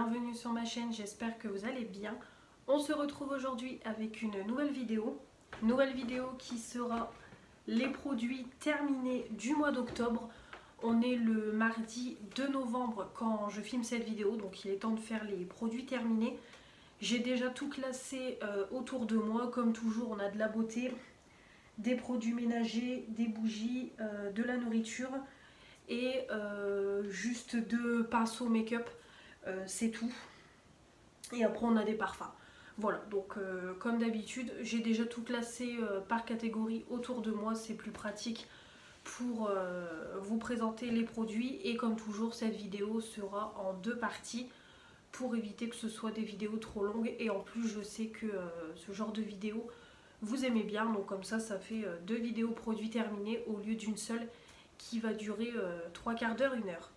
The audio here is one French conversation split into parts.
bienvenue sur ma chaîne, j'espère que vous allez bien. On se retrouve aujourd'hui avec une nouvelle vidéo qui sera les produits terminés du mois d'octobre. On est le mardi 2 novembre quand je filme cette vidéo, donc il est temps de faire les produits terminés. J'ai déjà tout classé autour de moi, comme toujours on a de la beauté, des produits ménagers, des bougies, de la nourriture et juste 2 pinceaux make-up, c'est tout. Et après on a des parfums. Voilà, donc comme d'habitude, j'ai déjà tout classé par catégorie autour de moi, c'est plus pratique pour vous présenter les produits. Et comme toujours, cette vidéo sera en 2 parties pour éviter que ce soit des vidéos trop longues. Et en plus, je sais que ce genre de vidéo vous aimez bien, donc comme ça fait 2 vidéos produits terminés au lieu d'une seule qui va durer 3 quarts d'heure, 1 heure.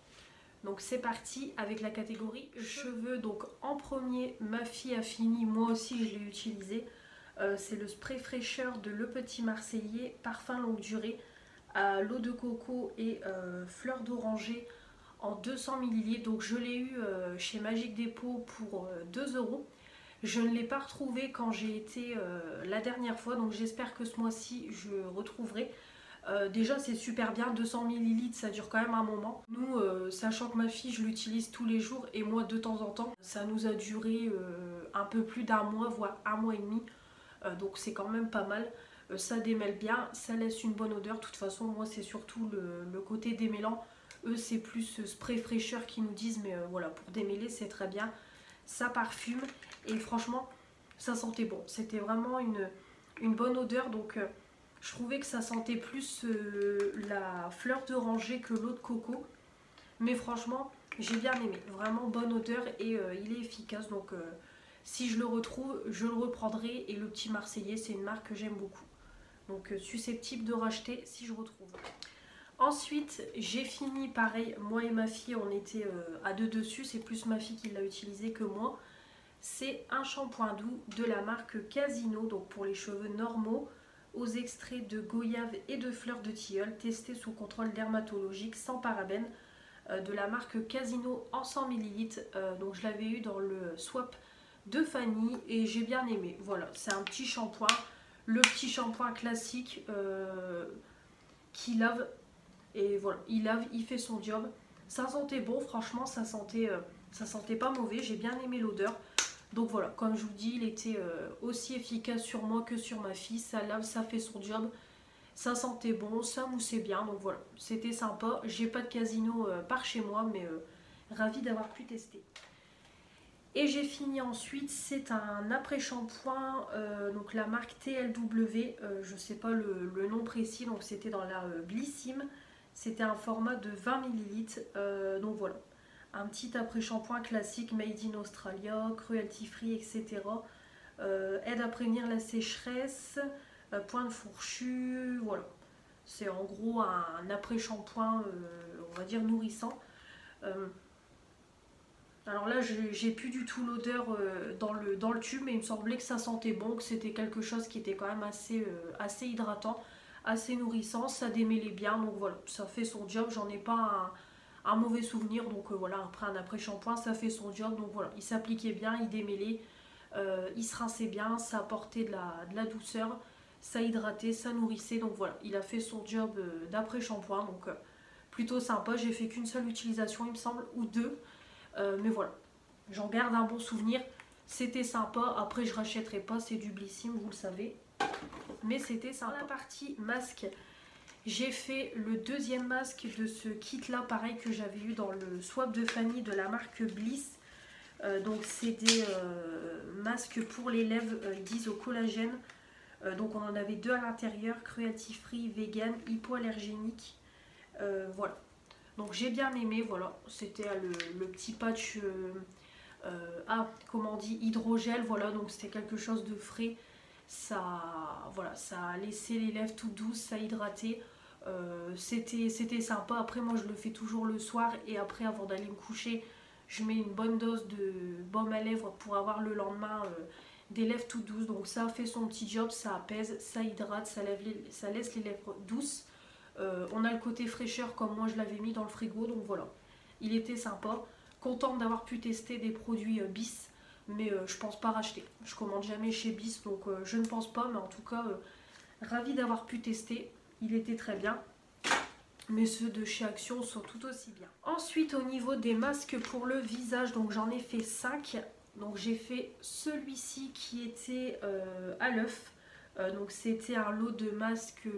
Donc c'est parti avec la catégorie cheveux. Donc en premier, ma fille a fini, moi aussi je l'ai utilisé. C'est le spray fraîcheur de Le Petit Marseillais, parfum longue durée à l'eau de coco et fleur d'oranger en 200 ml. Donc je l'ai eu chez Magique Dépôt pour 2 €. Je ne l'ai pas retrouvé quand j'ai été la dernière fois, donc j'espère que ce mois-ci je retrouverai. Déjà c'est super bien, 200 ml ça dure quand même un moment. Nous, sachant que ma fille je l'utilise tous les jours et moi de temps en temps, ça nous a duré un peu plus d'1 mois, voire 1 mois et demi. Donc c'est quand même pas mal. Ça démêle bien, ça laisse une bonne odeur. De toute façon moi c'est surtout le côté démêlant. Eux c'est plus spray fraîcheur qu'ils nous disent, mais voilà, pour démêler c'est très bien. Ça parfume et franchement ça sentait bon. C'était vraiment une bonne odeur, donc je trouvais que ça sentait plus la fleur d'oranger que l'eau de coco. Mais franchement, j'ai bien aimé. Vraiment bonne odeur et il est efficace. Donc si je le retrouve, je le reprendrai. Et Le Petit Marseillais, c'est une marque que j'aime beaucoup. Donc susceptible de racheter si je retrouve. Ensuite, j'ai fini pareil. Moi et ma fille, on était à 2 dessus. C'est plus ma fille qui l'a utilisé que moi. C'est un shampoing doux de la marque Casino. Donc pour les cheveux normaux, aux extraits de goyave et de fleurs de tilleul, testé sous contrôle dermatologique sans parabènes, de la marque Casino en 100 ml. Donc je l'avais eu dans le swap de Fanny et j'ai bien aimé. Voilà, c'est un petit shampoing, le petit shampoing classique qui lave. Et voilà, il lave, il fait son job. Ça sentait bon, franchement, ça sentait pas mauvais. J'ai bien aimé l'odeur. Donc voilà, comme je vous dis, il était aussi efficace sur moi que sur ma fille. Ça lave, ça fait son job. Ça sentait bon, ça moussait bien. Donc voilà, c'était sympa. J'ai pas de Casino par chez moi, mais ravie d'avoir pu tester. Et j'ai fini ensuite, c'est un après-shampoing, donc la marque TLW. Je sais pas le nom précis, donc c'était dans la Blissim. C'était un format de 20 ml. Donc voilà. Un petit après-shampoing classique made in Australia, cruelty free, etc. Aide à prévenir la sécheresse, point de fourchu, voilà. C'est en gros un après-shampoing, on va dire nourrissant. Alors là, j'ai plus du tout l'odeur dans le tube, mais il me semblait que ça sentait bon, que c'était quelque chose qui était quand même assez hydratant, assez nourrissant, ça démêlait bien, donc voilà, ça fait son job. J'en ai pas un mauvais souvenir, donc voilà, après un après-shampoing ça fait son job. Donc voilà, il s'appliquait bien, il démêlait, il se rinçait bien, ça apportait de la douceur, ça hydratait, ça nourrissait. Donc voilà, il a fait son job d'après-shampoing, donc plutôt sympa. J'ai fait qu'une seule utilisation il me semble, ou 2, mais voilà, j'en garde un bon souvenir, c'était sympa. Après je rachèterai pas, c'est du Blissim, vous le savez, mais c'était sympa. Dans la partie masque, j'ai fait le 2e masque de ce kit là, pareil que j'avais eu dans le swap de Fanny de la marque Bliss. Donc c'est des masques pour les lèvres, ils disent au collagène. Donc on en avait 2 à l'intérieur, cruelty free, vegan, hypoallergénique. Voilà. Donc j'ai bien aimé, voilà. C'était le petit patch comment on dit, hydrogel, voilà. Donc c'était quelque chose de frais. Voilà, ça a laissé les lèvres toutes douces, ça a hydraté. C'était sympa. Après moi je le fais toujours le soir et après avant d'aller me coucher je mets une bonne dose de baume à lèvres pour avoir le lendemain des lèvres toutes douces. Donc ça fait son petit job, ça apaise, ça hydrate, ça laisse les lèvres douces. On a le côté fraîcheur comme moi je l'avais mis dans le frigo, donc voilà, il était sympa. contente d'avoir pu tester des produits Bis, mais je pense pas racheter. Je commande jamais chez Bis, donc je ne pense pas, mais en tout cas, ravie d'avoir pu tester. Il était très bien. Mais ceux de chez Action sont tout aussi bien. Ensuite, au niveau des masques pour le visage, donc j'en ai fait 5. Donc j'ai fait celui-ci qui était à l'œuf. Donc c'était un lot de masques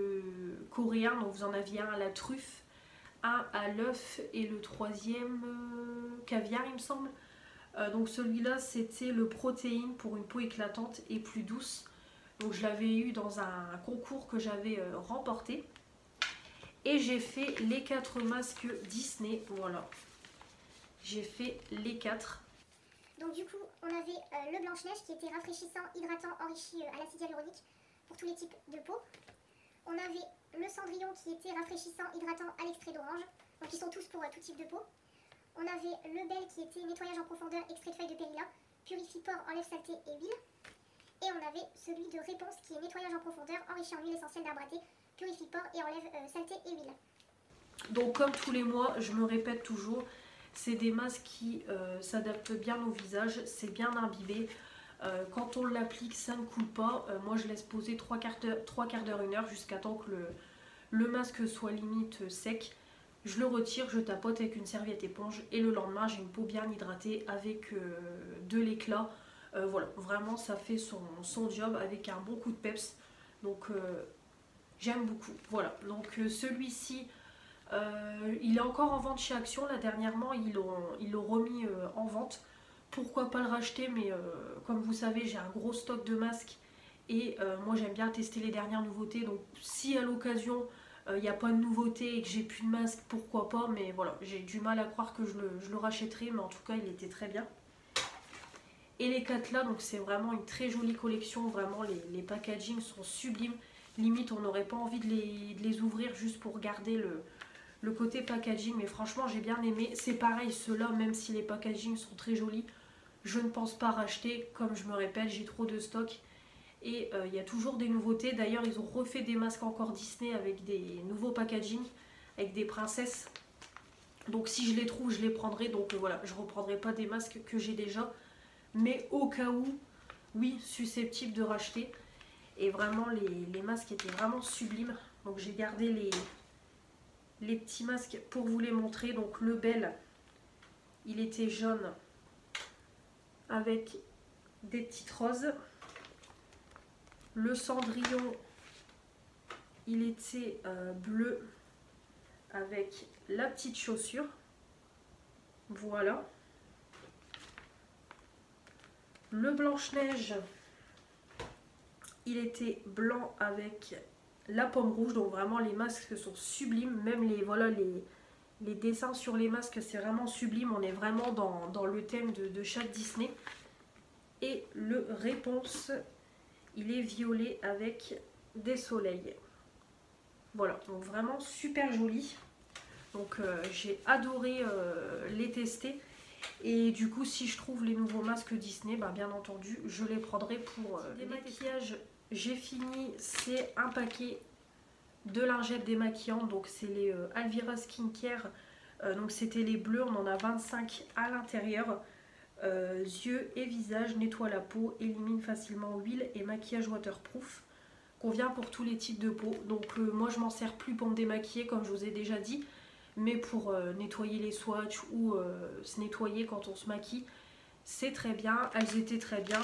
coréens. Donc vous en aviez un à la truffe, un à l'œuf et le troisième caviar il me semble. Donc celui-là c'était le protéine pour une peau éclatante et plus douce. Donc je l'avais eu dans un concours que j'avais remporté. Et j'ai fait les 4 masques Disney, voilà. J'ai fait les 4. Donc du coup, on avait le Blanche-Neige qui était rafraîchissant, hydratant, enrichi à l'acide hyaluronique pour tous les types de peau. On avait le Cendrillon qui était rafraîchissant, hydratant à l'extrait d'orange. Donc ils sont tous pour tout type de peau. On avait le Bel qui était nettoyage en profondeur, extrait de feuilles de périlla, purifie pores, enlève saleté et huile. Et on avait celui de Réponse qui est nettoyage en profondeur, enrichi en huile essentielle d'arbre à thé, purifie pores et enlève saleté et huile. Donc comme tous les mois, je me répète toujours, c'est des masques qui s'adaptent bien au visage, c'est bien imbibé. Quand on l'applique, ça ne coule pas. Moi je laisse poser 3 quarts d'heure, 1 heure jusqu'à temps que le masque soit limite sec. Je le retire, je tapote avec une serviette éponge et le lendemain j'ai une peau bien hydratée avec de l'éclat. Voilà, vraiment ça fait son job avec un bon coup de peps. Donc j'aime beaucoup. Voilà, donc celui-ci, il est encore en vente chez Action. Là dernièrement, ils l'ont remis en vente. Pourquoi pas le racheter, mais comme vous savez, j'ai un gros stock de masques. Et moi j'aime bien tester les dernières nouveautés. Donc si à l'occasion, il n'y a pas de nouveauté et que j'ai plus de masques, pourquoi pas. Mais voilà, j'ai du mal à croire que je le rachèterai. Mais en tout cas, il était très bien. Et les 4 là, donc c'est vraiment une très jolie collection. Vraiment, les packagings sont sublimes. Limite, on n'aurait pas envie de les ouvrir juste pour garder le côté packaging. Mais franchement, j'ai bien aimé. C'est pareil, ceux-là, même si les packagings sont très jolis, je ne pense pas racheter. Comme je me répète, j'ai trop de stock. Et il y a toujours des nouveautés. D'ailleurs, ils ont refait des masques encore Disney avec des nouveaux packaging, avec des princesses. Donc si je les trouve, je les prendrai. Donc voilà, je ne reprendrai pas des masques que j'ai déjà. Mais au cas où, oui, susceptible de racheter. Et vraiment, les masques étaient vraiment sublimes. Donc j'ai gardé les petits masques pour vous les montrer. Donc le Bel, il était jaune avec des petites roses. Le Cendrillon, il était bleu avec la petite chaussure. Voilà. Le Blanche-Neige, il était blanc avec la pomme rouge. Donc vraiment les masques sont sublimes. Même les dessins sur les masques, c'est vraiment sublime. On est vraiment dans le thème de chaque Disney. Et le Réponse, il est violet avec des soleils. Voilà, donc vraiment super joli. Donc j'ai adoré les tester. Et du coup, si je trouve les nouveaux masques Disney, bah, bien entendu, je les prendrai pour des maquillages. J'ai fini, c'est un paquet de lingettes démaquillantes. Donc c'est les Alvira Skincare. Donc c'était les bleus, on en a 25 à l'intérieur. Yeux et visage, nettoie la peau, élimine facilement huile et maquillage waterproof. Convient pour tous les types de peau. Donc moi je m'en sers plus pour me démaquiller comme je vous ai déjà dit, mais pour nettoyer les swatchs ou se nettoyer quand on se maquille, c'est très bien. Elles étaient très bien,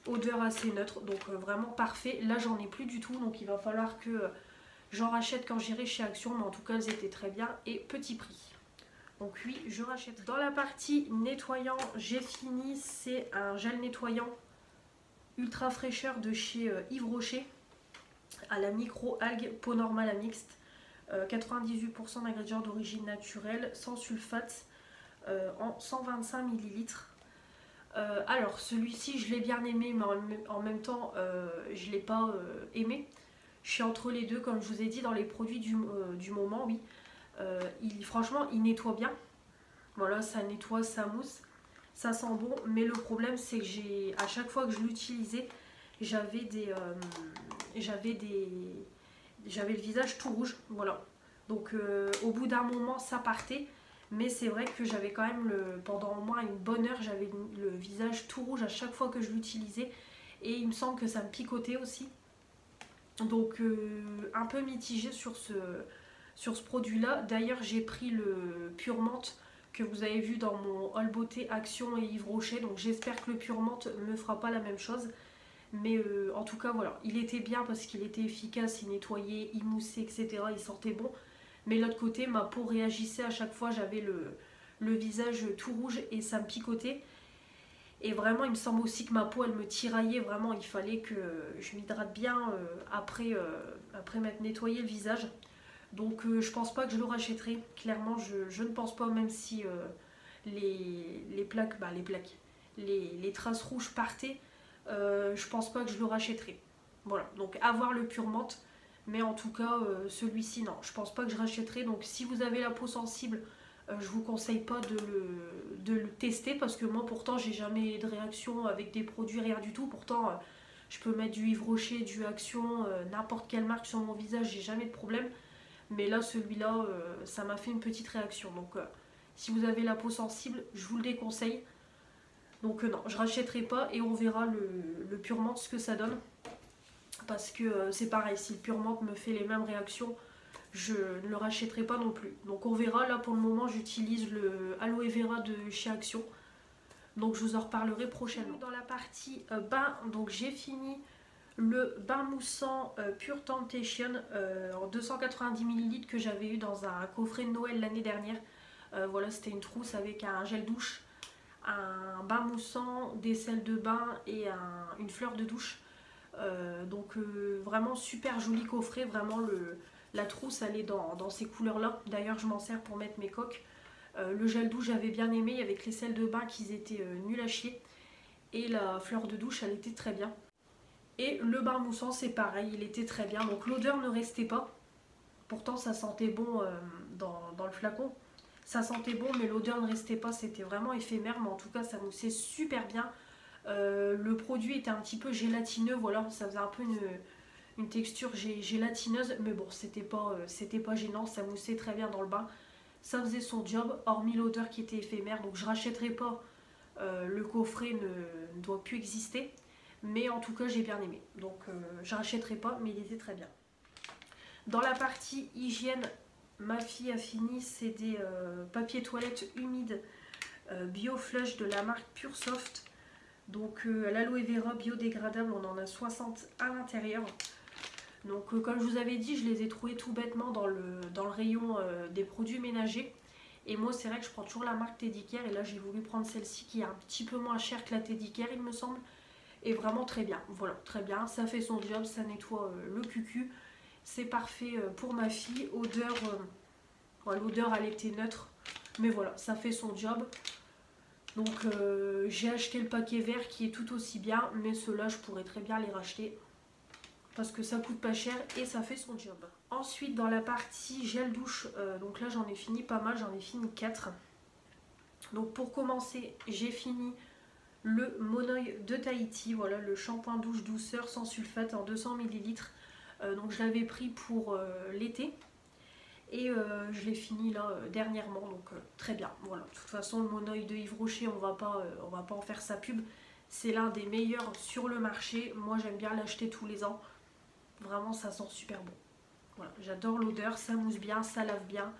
odeur assez neutre, donc vraiment parfait. Là j'en ai plus du tout, donc il va falloir que j'en rachète quand j'irai chez Action, mais en tout cas elles étaient très bien et petit prix. Donc oui, je rachète. Dans la partie nettoyant, j'ai fini, c'est un gel nettoyant ultra fraîcheur de chez Yves Rocher à la micro-algue, peau normale à mixte. 98% d'ingrédients d'origine naturelle, sans sulfate, en 125 ml. Alors celui-ci je l'ai bien aimé, mais en même temps je ne l'ai pas aimé. Je suis entre les deux, comme je vous ai dit, dans les produits du moment, oui. Franchement il nettoie bien. Voilà, ça nettoie, ça mousse, ça sent bon. Mais le problème c'est que à chaque fois que je l'utilisais, j'avais le visage tout rouge, voilà. Donc au bout d'un moment ça partait, Mais c'est vrai que j'avais quand même, pendant au moins une bonne heure, j'avais le visage tout rouge à chaque fois que je l'utilisais. Et il me semble que ça me picotait aussi. Donc un peu mitigée sur ce produit-là. D'ailleurs, j'ai pris le Pure Menthe que vous avez vu dans mon haul beauté Action et Yves Rocher. Donc j'espère que le Pure Menthe ne me fera pas la même chose. Mais en tout cas, voilà, il était bien parce qu'il était efficace, il nettoyait, il moussait, etc. Il sentait bon. Mais de l'autre côté, ma peau réagissait à chaque fois. J'avais le visage tout rouge et ça me picotait. Et vraiment, il me semble aussi que ma peau, elle me tiraillait. Vraiment, il fallait que je m'hydrate bien après m'être nettoyé le visage. Donc, je pense pas que je le rachèterai. Clairement, je ne pense pas, même si les plaques, les traces rouges partaient. Je pense pas que je le rachèterai. Voilà, donc avoir le Pure Menthe. Mais en tout cas, celui-ci, non. Je pense pas que je rachèterai. Donc, si vous avez la peau sensible, je vous conseille pas de le tester parce que moi pourtant j'ai jamais de réaction avec des produits, rien du tout. Pourtant je peux mettre du Yves Rocher, du Action, n'importe quelle marque sur mon visage, j'ai jamais de problème. Mais là celui-là ça m'a fait une petite réaction. Donc si vous avez la peau sensible, je vous le déconseille. Donc non, je rachèterai pas et on verra le Pure Menthe ce que ça donne. Parce que c'est pareil, si le Pure Menthe me fait les mêmes réactions, je ne le rachèterai pas non plus. Donc on verra. Là pour le moment j'utilise le Aloe Vera de chez Action. Donc je vous en reparlerai prochainement. Dans la partie bain, donc j'ai fini le bain moussant Pure Temptation en 290 ml que j'avais eu dans un coffret de Noël l'année dernière. Voilà, c'était une trousse avec un gel douche, un bain moussant, des sels de bain et une fleur de douche. Donc vraiment super joli coffret, vraiment la trousse elle est dans ces couleurs là. D'ailleurs je m'en sers pour mettre mes coques. Le gel douche j'avais bien aimé avec les sels de bain qui étaient nuls à chier. Et la fleur de douche elle était très bien. Et le bain moussant c'est pareil, il était très bien. Donc l'odeur ne restait pas. Pourtant ça sentait bon dans le flacon. Ça sentait bon mais l'odeur ne restait pas, c'était vraiment éphémère. Mais en tout cas ça moussait super bien. Le produit était un petit peu gélatineux, voilà, ça faisait un peu une texture gélatineuse, mais bon, c'était pas gênant, ça moussait très bien dans le bain, ça faisait son job, hormis l'odeur qui était éphémère, donc je rachèterai pas, le coffret ne doit plus exister, mais en tout cas j'ai bien aimé, donc je rachèterai pas, mais il était très bien. Dans la partie hygiène, ma fille a fini, c'est des papiers toilettes humides Bio Flush de la marque Pure Soft. Donc l'aloe vera biodégradable, on en a 60 à l'intérieur. Donc comme je vous avais dit, je les ai trouvés tout bêtement dans le rayon des produits ménagers. Et moi c'est vrai que je prends toujours la marque Teddy Care. Et là j'ai voulu prendre celle-ci qui est un petit peu moins chère que la Teddy Care il me semble. Et vraiment très bien, voilà, très bien. Ça fait son job, ça nettoie le cucu. C'est parfait pour ma fille. Odeur, l'odeur elle était neutre. Mais voilà, ça fait son job. Donc j'ai acheté le paquet vert qui est tout aussi bien, mais ceux-là je pourrais très bien les racheter parce que ça coûte pas cher et ça fait son job. Ensuite dans la partie gel douche, donc là j'en ai fini pas mal, j'en ai fini 4. Donc pour commencer j'ai fini le Monoï de Tahiti, voilà le shampoing douche douceur sans sulfate en 200 ml. Donc je l'avais pris pour l'été. Et je l'ai fini là dernièrement, donc très bien. Voilà, de toute façon le Monoï de Yves Rocher, on va pas en faire sa pub. C'est l'un des meilleurs sur le marché. Moi j'aime bien l'acheter tous les ans. Vraiment ça sent super bon. Voilà, j'adore l'odeur, ça mousse bien, ça lave bien.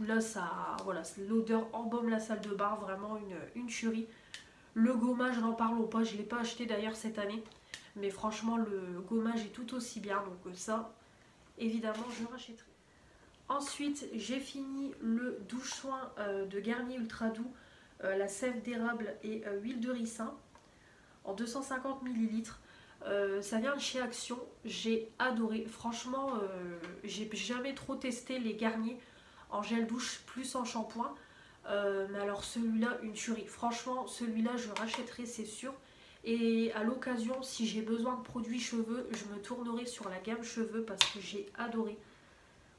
Là ça, voilà, l'odeur embaume la salle de bain, vraiment une tuerie. Le gommage, n'en parlons pas, je ne l'ai pas acheté d'ailleurs cette année. Mais franchement le gommage est tout aussi bien, donc ça évidemment je rachèterai. Ensuite, j'ai fini le douche-soin de Garnier Ultra Doux, la sève d'érable et huile de ricin en 250 ml. Ça vient de chez Action, j'ai adoré. Franchement, j'ai jamais trop testé les Garnier en gel douche plus en shampoing. Mais alors celui-là, une tuerie. Franchement, celui-là, je rachèterai, c'est sûr. Et à l'occasion, si j'ai besoin de produits cheveux, je me tournerai sur la gamme cheveux parce que j'ai adoré.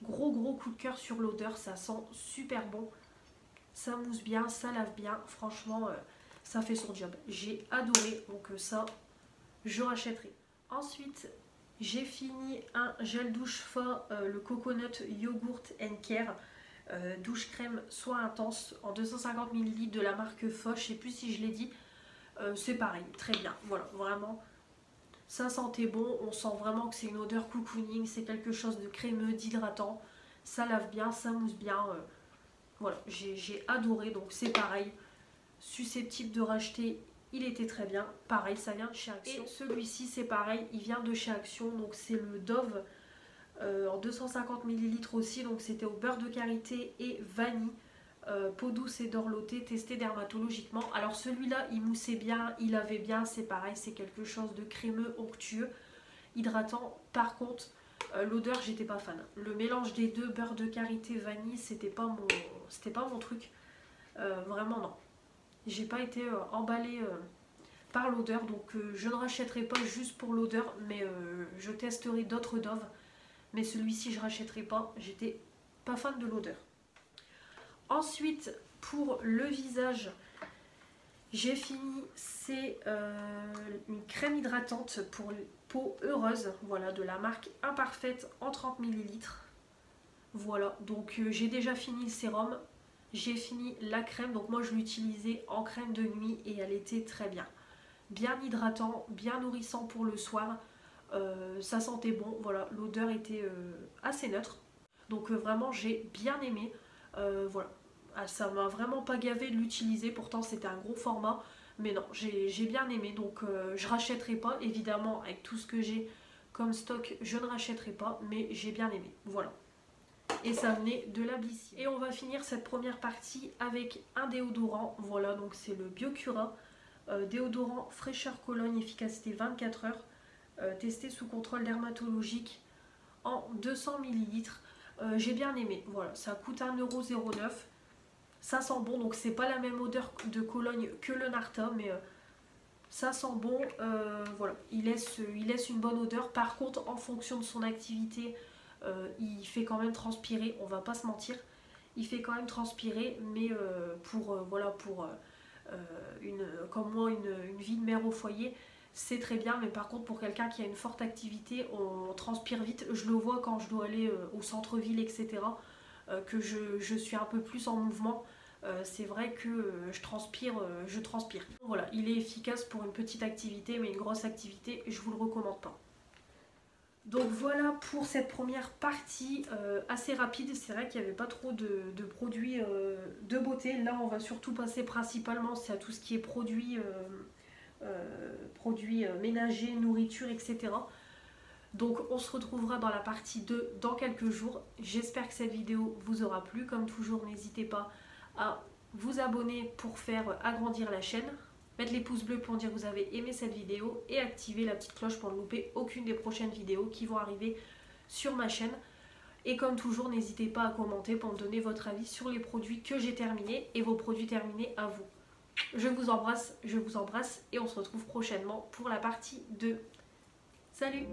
Gros coup de cœur sur l'odeur, ça sent super bon, ça mousse bien, ça lave bien, franchement ça fait son job, j'ai adoré, donc ça je rachèterai. Ensuite j'ai fini un gel douche Fa, le Coconut Yogurt and Care, douche crème soin intense en 250 ml de la marque Foch, je sais plus si je l'ai dit. C'est pareil, très bien, voilà, vraiment. Ça sentait bon, on sent vraiment que c'est une odeur cocooning, c'est quelque chose de crémeux, d'hydratant. Ça lave bien, ça mousse bien. Voilà, j'ai adoré, donc c'est pareil. Susceptible de racheter, il était très bien. Pareil, ça vient de chez Action. Et celui-ci, c'est pareil, il vient de chez Action, donc c'est le Dove en 250 ml aussi. Donc c'était au beurre de karité et vanille. Peau douce et dorlotée, testé dermatologiquement. Alors celui-là, il moussait bien, il lavait bien, c'est pareil, c'est quelque chose de crémeux, onctueux, hydratant. Par contre, l'odeur, j'étais pas fan. Le mélange des deux, beurre de karité, vanille, c'était pas mon truc. Vraiment non. J'ai pas été emballée par l'odeur, donc je ne rachèterai pas juste pour l'odeur, mais je testerai d'autres Dove. Mais celui-ci, je rachèterai pas, j'étais pas fan de l'odeur. Ensuite, pour le visage, j'ai fini, c'est une crème hydratante pour peau heureuse, voilà, de la marque Imparfaite en 30 ml. Voilà, donc j'ai déjà fini le sérum, j'ai fini la crème, donc moi je l'utilisais en crème de nuit et elle était très bien. Bien hydratant, bien nourrissant pour le soir, ça sentait bon, voilà, l'odeur était assez neutre. Donc vraiment j'ai bien aimé, voilà. Ça m'a vraiment pas gavé de l'utiliser, pourtant c'était un gros format, mais non, j'ai bien aimé, donc je rachèterai pas, évidemment avec tout ce que j'ai comme stock, je ne rachèterai pas, mais j'ai bien aimé, voilà. Et ça venait de la Blissy. Et on va finir cette première partie avec un déodorant, voilà, donc c'est le Biocura, déodorant fraîcheur Cologne, efficacité 24 heures, testé sous contrôle dermatologique en 200 ml. J'ai bien aimé, voilà, ça coûte 1,09 €. Ça sent bon, donc c'est pas la même odeur de Cologne que le Narta, mais ça sent bon, voilà, il laisse une bonne odeur. Par contre, en fonction de son activité, il fait quand même transpirer, on va pas se mentir, il fait quand même transpirer, mais voilà, pour comme moi, une vie de mère au foyer, c'est très bien, mais par contre pour quelqu'un qui a une forte activité, on transpire vite. Je le vois quand je dois aller au centre-ville, etc., que je suis un peu plus en mouvement. C'est vrai que je transpire. Voilà, il est efficace pour une petite activité, mais une grosse activité, je vous le recommande pas. Donc voilà pour cette première partie assez rapide. C'est vrai qu'il n'y avait pas trop de produits de beauté. Là, on va surtout passer principalement à tout ce qui est produits ménagers, nourriture, etc. Donc on se retrouvera dans la partie 2 dans quelques jours. J'espère que cette vidéo vous aura plu. Comme toujours, n'hésitez pas à vous abonner pour faire agrandir la chaîne. Mettre les pouces bleus pour dire que vous avez aimé cette vidéo et activer la petite cloche pour ne louper aucune des prochaines vidéos qui vont arriver sur ma chaîne. Et comme toujours, n'hésitez pas à commenter pour me donner votre avis sur les produits que j'ai terminés et vos produits terminés à vous. Je vous embrasse et on se retrouve prochainement pour la partie 2. Salut!